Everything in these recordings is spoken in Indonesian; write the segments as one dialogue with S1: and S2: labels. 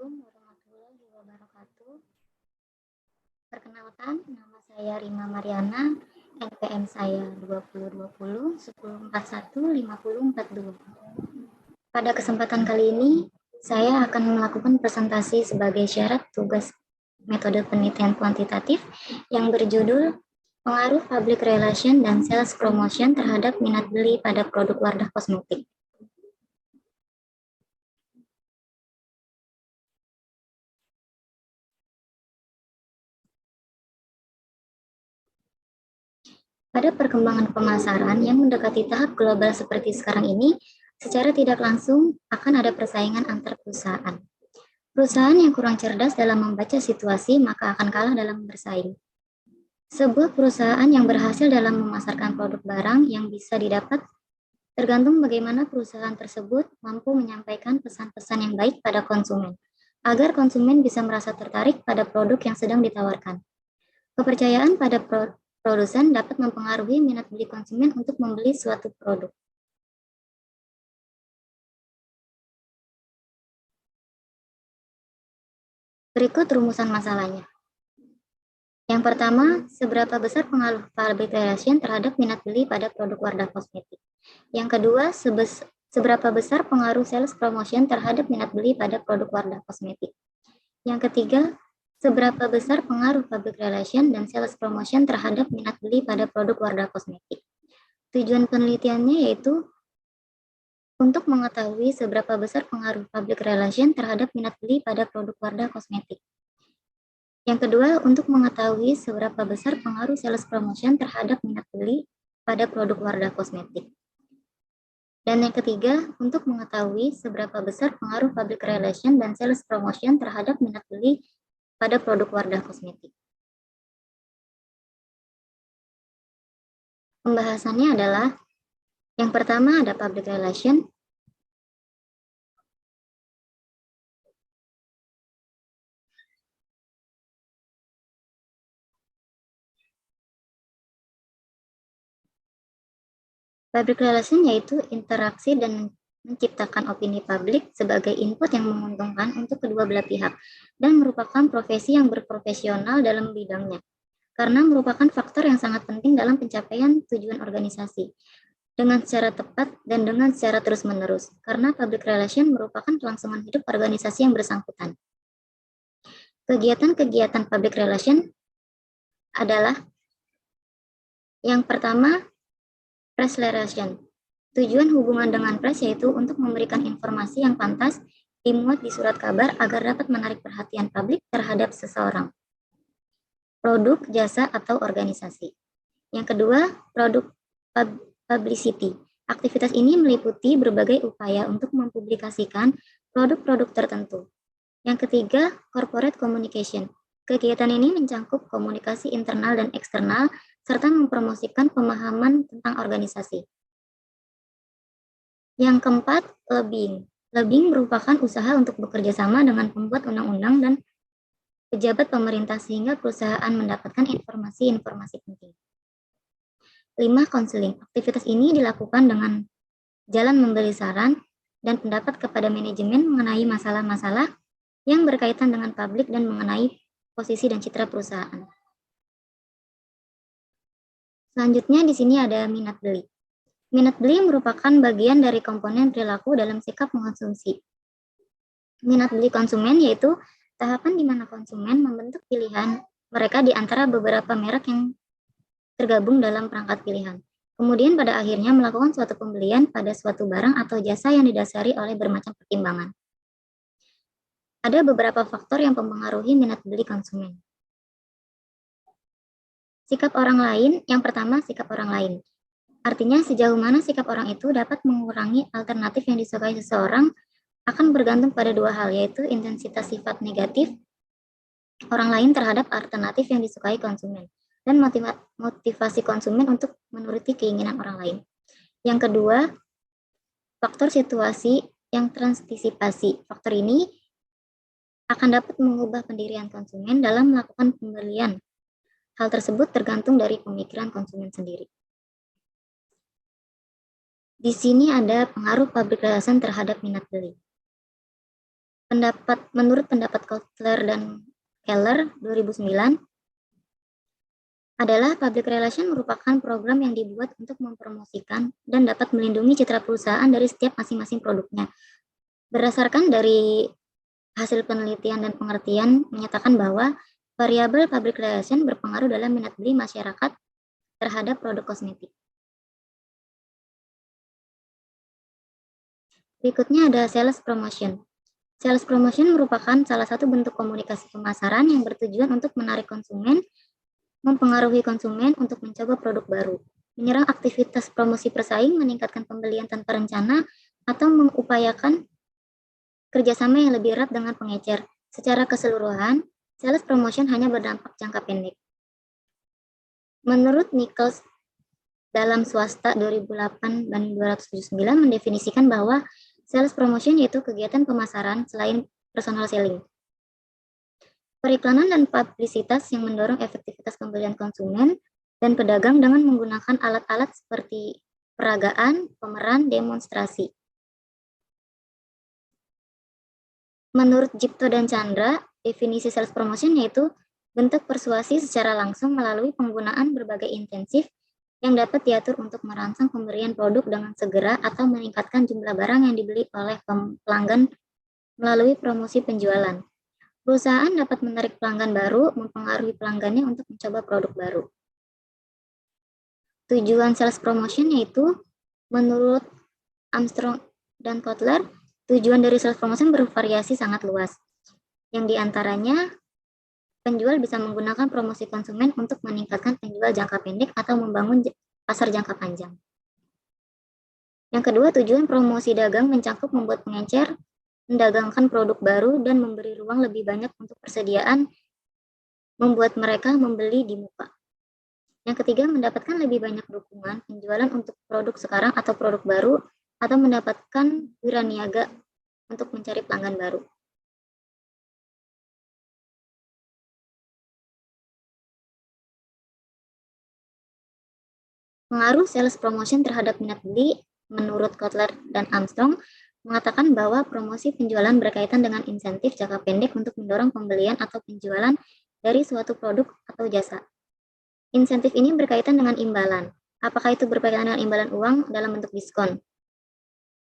S1: Assalamualaikum warahmatullahi wabarakatuh. Perkenalkan, nama saya Rima Mariana, NPM saya 2020 1041 5042. Pada kesempatan kali ini, saya akan melakukan presentasi sebagai syarat tugas metode penelitian kuantitatif yang berjudul Pengaruh Public Relation dan Sales Promotion terhadap minat beli pada produk Wardah Kosmetik. Pada perkembangan pemasaran yang mendekati tahap global seperti sekarang ini, secara tidak langsung akan ada persaingan antar perusahaan. Perusahaan yang kurang cerdas dalam membaca situasi maka akan kalah dalam bersaing. Sebuah perusahaan yang berhasil dalam memasarkan produk barang yang bisa didapat tergantung bagaimana perusahaan tersebut mampu menyampaikan pesan-pesan yang baik pada konsumen, agar konsumen bisa merasa tertarik pada produk yang sedang ditawarkan. Kepercayaan pada produsen dapat mempengaruhi minat beli konsumen untuk membeli suatu produk. Berikut rumusan masalahnya. Yang pertama, seberapa besar pengaruh public relation terhadap minat beli pada produk Wardah Kosmetik. Yang kedua, seberapa besar pengaruh sales promotion terhadap minat beli pada produk Wardah Kosmetik. Yang ketiga, seberapa besar pengaruh public relation dan sales promotion terhadap minat beli pada produk Wardah Kosmetik. Tujuan penelitiannya yaitu untuk mengetahui seberapa besar pengaruh public relation terhadap minat beli pada produk Wardah Kosmetik. Yang kedua, untuk mengetahui seberapa besar pengaruh sales promotion terhadap minat beli pada produk Wardah Kosmetik. Dan yang ketiga, untuk mengetahui seberapa besar pengaruh public relation dan sales promotion terhadap minat beli pada produk Wardah Kosmetik. Pembahasannya adalah yang pertama ada public relation. Public relation yaitu interaksi dan menciptakan opini publik sebagai input yang menguntungkan untuk kedua belah pihak dan merupakan profesi yang berprofesional dalam bidangnya karena merupakan faktor yang sangat penting dalam pencapaian tujuan organisasi dengan secara tepat dan dengan secara terus-menerus karena public relation merupakan kelangsungan hidup organisasi yang bersangkutan. Kegiatan-kegiatan public relation adalah yang pertama, press relation. Tujuan hubungan dengan press yaitu untuk memberikan informasi yang pantas dimuat di surat kabar agar dapat menarik perhatian publik terhadap seseorang, produk, jasa, atau organisasi. Yang kedua, produk publicity. Aktivitas ini meliputi berbagai upaya untuk mempublikasikan produk-produk tertentu. Yang ketiga, corporate communication. Kegiatan ini mencakup komunikasi internal dan eksternal serta mempromosikan pemahaman tentang organisasi. Yang keempat, lobbying. Lobbying merupakan usaha untuk bekerja sama dengan pembuat undang-undang dan pejabat pemerintah sehingga perusahaan mendapatkan informasi-informasi penting. 5. Counseling. Aktivitas ini dilakukan dengan jalan memberi saran dan pendapat kepada manajemen mengenai masalah-masalah yang berkaitan dengan publik dan mengenai posisi dan citra perusahaan. Selanjutnya di sini ada minat beli. Minat beli merupakan bagian dari komponen perilaku dalam sikap mengkonsumsi. Minat beli konsumen yaitu tahapan di mana konsumen membentuk pilihan mereka di antara beberapa merek yang tergabung dalam perangkat pilihan. Kemudian pada akhirnya melakukan suatu pembelian pada suatu barang atau jasa yang didasari oleh bermacam pertimbangan. Ada beberapa faktor yang mempengaruhi minat beli konsumen. Sikap orang lain, yang pertama sikap orang lain. Artinya sejauh mana sikap orang itu dapat mengurangi alternatif yang disukai seseorang akan bergantung pada dua hal, yaitu intensitas sifat negatif orang lain terhadap alternatif yang disukai konsumen dan motivasi konsumen untuk menuruti keinginan orang lain. Yang kedua, faktor situasi yang transantisipasi. Faktor ini akan dapat mengubah pendirian konsumen dalam melakukan pembelian. Hal tersebut tergantung dari pemikiran konsumen sendiri. Di sini ada pengaruh public relation terhadap minat beli. Menurut pendapat Kotler dan Keller 2009, adalah public relation merupakan program yang dibuat untuk mempromosikan dan dapat melindungi citra perusahaan dari setiap masing-masing produknya. Berdasarkan dari hasil penelitian dan pengertian menyatakan bahwa variabel public relation berpengaruh dalam minat beli masyarakat terhadap produk kosmetik. Berikutnya ada sales promotion. Sales promotion merupakan salah satu bentuk komunikasi pemasaran yang bertujuan untuk menarik konsumen, mempengaruhi konsumen untuk mencoba produk baru, menyerang aktivitas promosi persaing, meningkatkan pembelian tanpa rencana, atau mengupayakan kerjasama yang lebih erat dengan pengecer. Secara keseluruhan, sales promotion hanya berdampak jangka pendek. Menurut Nichols dalam Swasta 2008/279 mendefinisikan bahwa sales promotion yaitu kegiatan pemasaran selain personal selling. Periklanan dan publisitas yang mendorong efektivitas pembelian konsumen dan pedagang dengan menggunakan alat-alat seperti peragaan, pemeran, demonstrasi. Menurut Jipto dan Chandra, definisi sales promotion yaitu bentuk persuasi secara langsung melalui penggunaan berbagai intensif yang dapat diatur untuk merangsang pemberian produk dengan segera atau meningkatkan jumlah barang yang dibeli oleh pelanggan melalui promosi penjualan. Perusahaan dapat menarik pelanggan baru, mempengaruhi pelanggannya untuk mencoba produk baru. Tujuan sales promotion yaitu, menurut Armstrong dan Kotler, tujuan dari sales promotion bervariasi sangat luas. Yang diantaranya, penjual bisa menggunakan promosi konsumen untuk meningkatkan penjual jangka pendek atau membangun pasar jangka panjang. Yang kedua, tujuan promosi dagang mencakup membuat pengecer mendagangkan produk baru dan memberi ruang lebih banyak untuk persediaan, membuat mereka membeli di muka. Yang ketiga, mendapatkan lebih banyak dukungan penjualan untuk produk sekarang atau produk baru, atau mendapatkan wiraniaga untuk mencari pelanggan baru. Pengaruh sales promotion terhadap minat beli, menurut Kotler dan Armstrong, mengatakan bahwa promosi penjualan berkaitan dengan insentif jangka pendek untuk mendorong pembelian atau penjualan dari suatu produk atau jasa. Insentif ini berkaitan dengan imbalan. Apakah itu berkaitan dengan imbalan uang dalam bentuk diskon,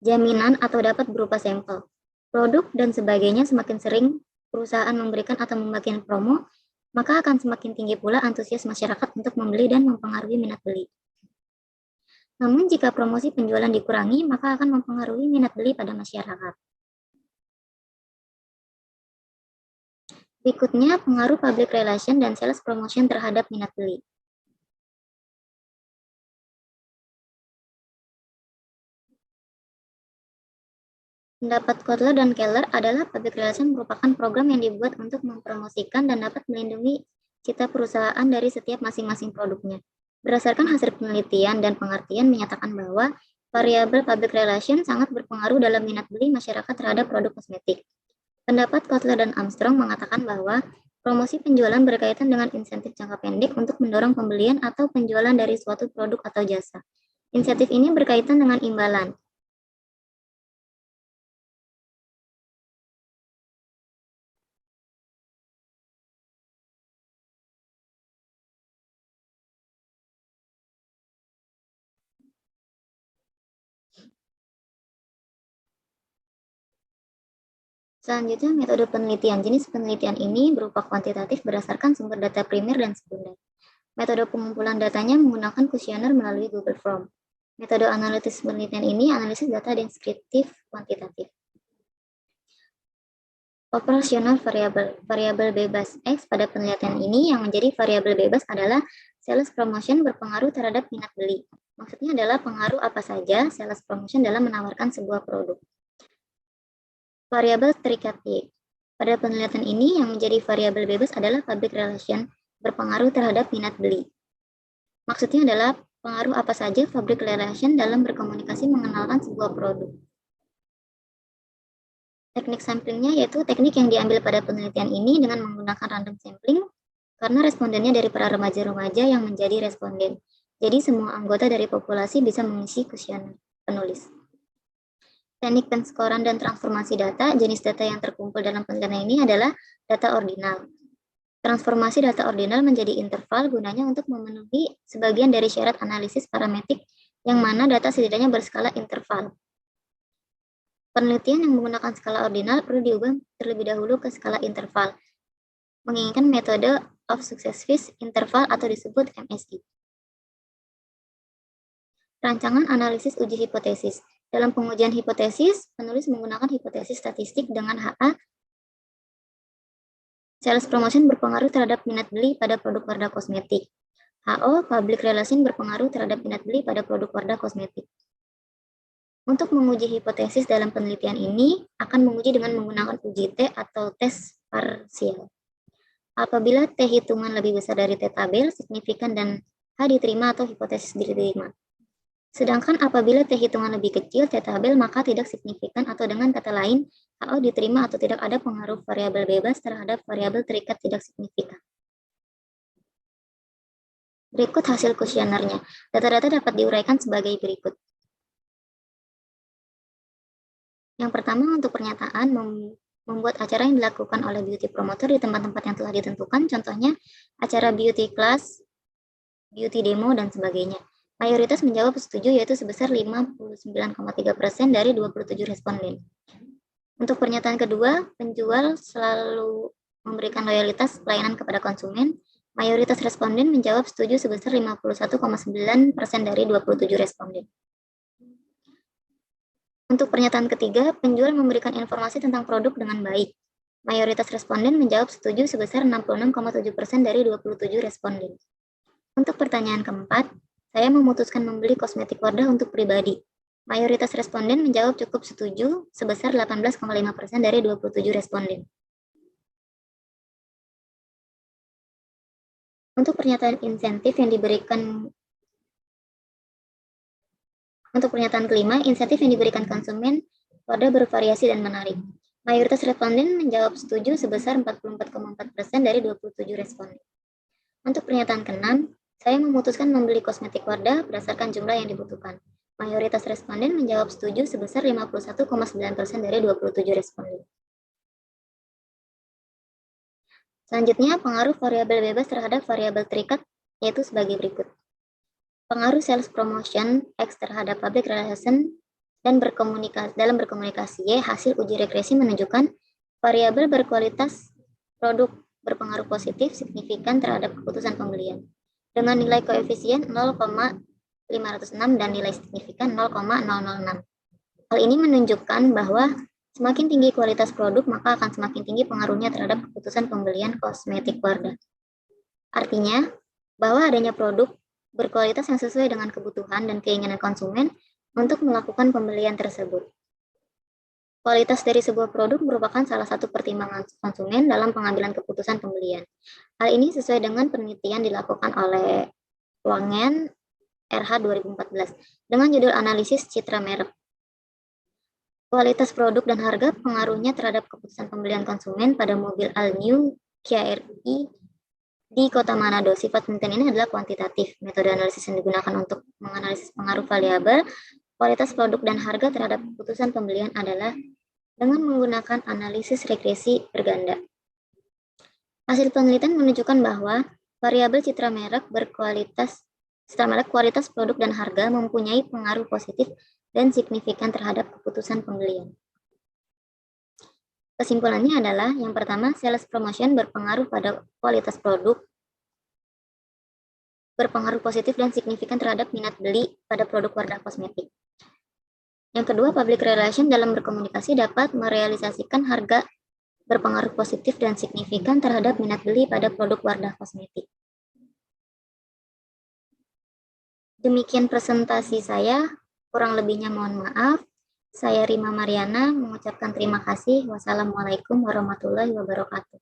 S1: jaminan, atau dapat berupa sampel, produk, dan sebagainya. Semakin sering perusahaan memberikan atau membagikan promo, maka akan semakin tinggi pula antusias masyarakat untuk membeli dan mempengaruhi minat beli. Namun jika promosi penjualan dikurangi, maka akan mempengaruhi minat beli pada masyarakat. Berikutnya, pengaruh public relation dan sales promotion terhadap minat beli. Pendapat Kotler dan Keller adalah public relation merupakan program yang dibuat untuk mempromosikan dan dapat melindungi citra perusahaan dari setiap masing-masing produknya. Berdasarkan hasil penelitian dan pengertian menyatakan bahwa variabel public relation sangat berpengaruh dalam minat beli masyarakat terhadap produk kosmetik. Pendapat Kotler dan Armstrong mengatakan bahwa promosi penjualan berkaitan dengan insentif jangka pendek untuk mendorong pembelian atau penjualan dari suatu produk atau jasa. Insentif ini berkaitan dengan imbalan. Selanjutnya, metode penelitian. Jenis penelitian ini berupa kuantitatif berdasarkan sumber data primer dan sekunder. Metode pengumpulan datanya menggunakan kuesioner melalui Google Form. Metode analisis penelitian ini analisis data deskriptif kuantitatif. Operasional variabel. Variabel bebas X pada penelitian ini yang menjadi variabel bebas adalah sales promotion berpengaruh terhadap minat beli. Maksudnya adalah pengaruh apa saja sales promotion dalam menawarkan sebuah produk. Variabel terikat Y. Pada penelitian ini yang menjadi variabel bebas adalah public relation berpengaruh terhadap minat beli. Maksudnya adalah pengaruh apa saja public relation dalam berkomunikasi mengenalkan sebuah produk. Teknik samplingnya yaitu teknik yang diambil pada penelitian ini dengan menggunakan random sampling karena respondennya dari para remaja-remaja yang menjadi responden. Jadi semua anggota dari populasi bisa mengisi kuesioner penulis. Teknik penskoran dan transformasi data, jenis data yang terkumpul dalam penelitian ini adalah data ordinal. Transformasi data ordinal menjadi interval gunanya untuk memenuhi sebagian dari syarat analisis parametrik yang mana data setidaknya berskala interval. Penelitian yang menggunakan skala ordinal perlu diubah terlebih dahulu ke skala interval, menginginkan metode of successive interval atau disebut MSI. Rancangan analisis uji hipotesis. Dalam pengujian hipotesis, penulis menggunakan hipotesis statistik dengan HA. Sales promotion berpengaruh terhadap minat beli pada produk Wardah Kosmetik. HO, public relation berpengaruh terhadap minat beli pada produk Wardah Kosmetik. Untuk menguji hipotesis dalam penelitian ini, akan menguji dengan menggunakan uji T atau tes parsial. Apabila T hitungan lebih besar dari T tabel, signifikan dan H diterima atau hipotesis diterima. Sedangkan apabila T hitungan lebih kecil, T tabel, maka tidak signifikan atau dengan kata lain, HO diterima atau tidak ada pengaruh variabel bebas terhadap variabel terikat tidak signifikan. Berikut hasil kuesionernya. Data-data dapat diuraikan sebagai berikut. Yang pertama, untuk pernyataan membuat acara yang dilakukan oleh beauty promoter di tempat-tempat yang telah ditentukan, contohnya acara beauty class, beauty demo, dan sebagainya. Mayoritas menjawab setuju, yaitu sebesar 59,3% dari 27 responden. Untuk pernyataan kedua, penjual selalu memberikan loyalitas pelayanan kepada konsumen. Mayoritas responden menjawab setuju sebesar 51,9% dari 27 responden. Untuk pernyataan ketiga, penjual memberikan informasi tentang produk dengan baik. Mayoritas responden menjawab setuju sebesar 66,7% dari 27 responden. Untuk pertanyaan keempat, saya memutuskan membeli kosmetik Wardah untuk pribadi. Mayoritas responden menjawab cukup setuju sebesar 18,5% dari 27 responden. Untuk pernyataan insentif yang diberikan Untuk pernyataan kelima, insentif yang diberikan konsumen Wardah bervariasi dan menarik. Mayoritas responden menjawab setuju sebesar 44,4% dari 27 responden. Untuk pernyataan keenam, saya memutuskan membeli kosmetik Wardah berdasarkan jumlah yang dibutuhkan. Mayoritas responden menjawab setuju sebesar 51,9% dari 27 responden. Selanjutnya, pengaruh variabel bebas terhadap variabel terikat, yaitu sebagai berikut. Pengaruh sales promotion X terhadap public relation dan dalam berkomunikasi Y, hasil uji regresi menunjukkan variabel berkualitas produk berpengaruh positif signifikan terhadap keputusan pembelian dengan nilai koefisien 0,506 dan nilai signifikan 0,006. Hal ini menunjukkan bahwa semakin tinggi kualitas produk, maka akan semakin tinggi pengaruhnya terhadap keputusan pembelian kosmetik Wardah. Artinya, bahwa adanya produk berkualitas yang sesuai dengan kebutuhan dan keinginan konsumen untuk melakukan pembelian tersebut. Kualitas dari sebuah produk merupakan salah satu pertimbangan konsumen dalam pengambilan keputusan pembelian. Hal ini sesuai dengan penelitian dilakukan oleh Wangen RH 2014 dengan judul analisis citra merek. Kualitas produk dan harga pengaruhnya terhadap keputusan pembelian konsumen pada mobil All New Kia RI di Kota Manado. Sifat penelitian ini adalah kuantitatif. Metode analisis yang digunakan untuk menganalisis pengaruh variabel kualitas produk dan harga terhadap keputusan pembelian adalah dengan menggunakan analisis regresi berganda. Hasil penelitian menunjukkan bahwa variabel citra merek kualitas produk dan harga mempunyai pengaruh positif dan signifikan terhadap keputusan pembelian. Kesimpulannya adalah, yang pertama, sales promotion berpengaruh pada kualitas produk, berpengaruh positif dan signifikan terhadap minat beli pada produk Wardah Kosmetik. Yang kedua, public relation dalam berkomunikasi dapat merealisasikan harga berpengaruh positif dan signifikan terhadap minat beli pada produk Wardah Kosmetik. Demikian presentasi saya, kurang lebihnya mohon maaf. Saya Rima Mariana mengucapkan terima kasih. Wassalamualaikum warahmatullahi wabarakatuh.